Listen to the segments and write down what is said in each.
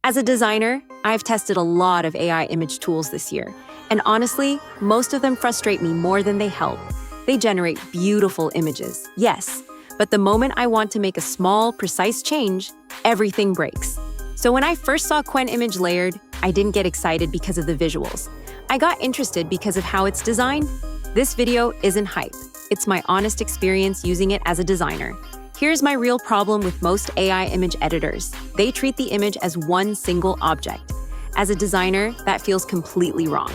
As a designer, I've tested a lot of AI image tools this year, and honestly, most of them frustrate me more than they help. They generate beautiful images, yes, but the moment I want to make a small, precise change, everything breaks. So when I first saw Qwen-Image-Layered, I didn't get excited because of the visuals. I got interested because of how it's designed. This video isn't hype. It's my honest experience using it as a designer. Here's my real problem with most AI image editors. They treat the image as one single object. As a designer, that feels completely wrong.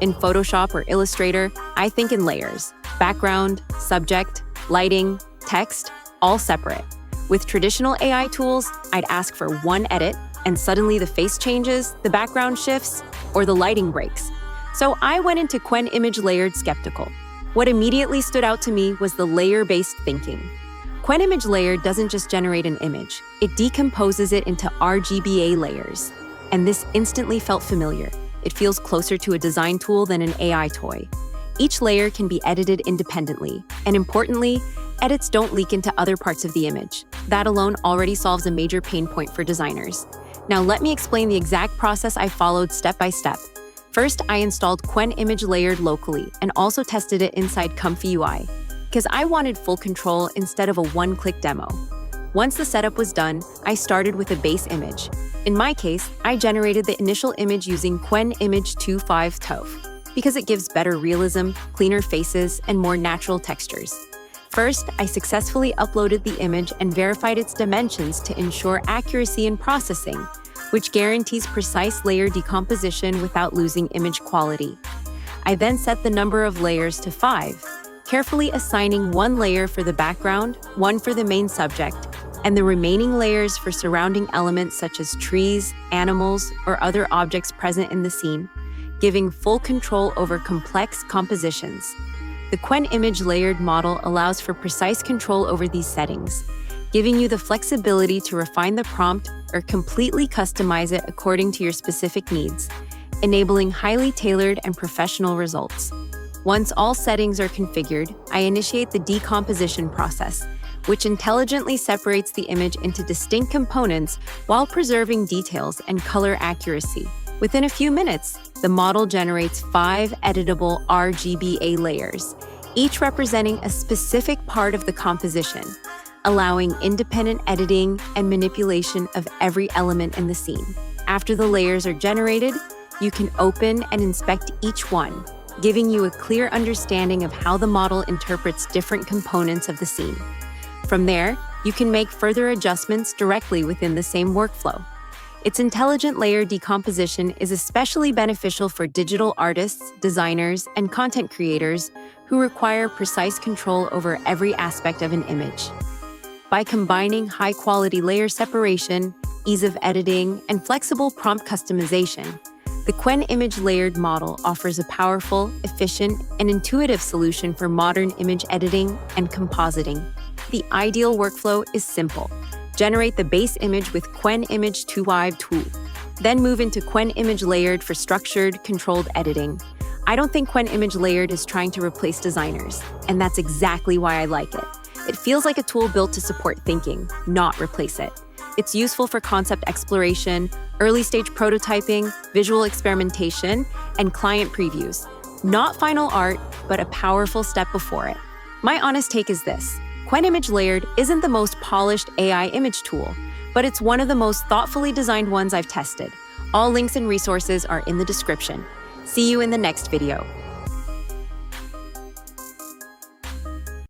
In Photoshop or Illustrator, I think in layers: background, subject, lighting, text, all separate. With traditional AI tools, I'd ask for one edit, and suddenly the face changes, the background shifts, or the lighting breaks. So I went into Qwen-Image-Layered skeptical. What immediately stood out to me was the layer-based thinking. Qwen-Image-Layered doesn't just generate an image, it decomposes it into RGBA layers. And this instantly felt familiar. It feels closer to a design tool than an AI toy. Each layer can be edited independently, and importantly, edits don't leak into other parts of the image. That alone already solves a major pain point for designers. Now let me explain the exact process I followed step by step. First, I installed Qwen-Image-Layered locally and also tested it inside Comfy UI, because I wanted full control instead of a one-click demo. Once the setup was done, I started with a base image. In my case, I generated the initial image using Qwen-Image-Layered TOF, because it gives better realism, cleaner faces, and more natural textures. First, I successfully uploaded the image and verified its dimensions to ensure accuracy in processing, which guarantees precise layer decomposition without losing image quality. I then set the number of layers to 5, carefully assigning one layer for the background, one for the main subject, and the remaining layers for surrounding elements such as trees, animals, or other objects present in the scene, giving full control over complex compositions. The Qwen-Image-Layered model allows for precise control over these settings, giving you the flexibility to refine the prompt or completely customize it according to your specific needs, enabling highly tailored and professional results. Once all settings are configured, I initiate the decomposition process, which intelligently separates the image into distinct components while preserving details and color accuracy. Within a few minutes, the model generates 5 editable RGBA layers, each representing a specific part of the composition, allowing independent editing and manipulation of every element in the scene. After the layers are generated, you can open and inspect each one, giving you a clear understanding of how the model interprets different components of the scene. From there, you can make further adjustments directly within the same workflow. Its intelligent layer decomposition is especially beneficial for digital artists, designers, and content creators who require precise control over every aspect of an image. By combining high-quality layer separation, ease of editing, and flexible prompt customization, the Qwen-Image-Layered model offers a powerful, efficient, and intuitive solution for modern image editing and compositing. The ideal workflow is simple. Generate the base image with Qwen-Image-Layered tool. Then move into Qwen-Image-Layered for structured, controlled editing. I don't think Qwen-Image-Layered is trying to replace designers, and that's exactly why I like it. It feels like a tool built to support thinking, not replace it. It's useful for concept exploration, early-stage prototyping, visual experimentation, and client previews. Not final art, but a powerful step before it. My honest take is this: Qwen-Image-Layered isn't the most polished AI image tool, but it's one of the most thoughtfully designed ones I've tested. All links and resources are in the description. See you in the next video.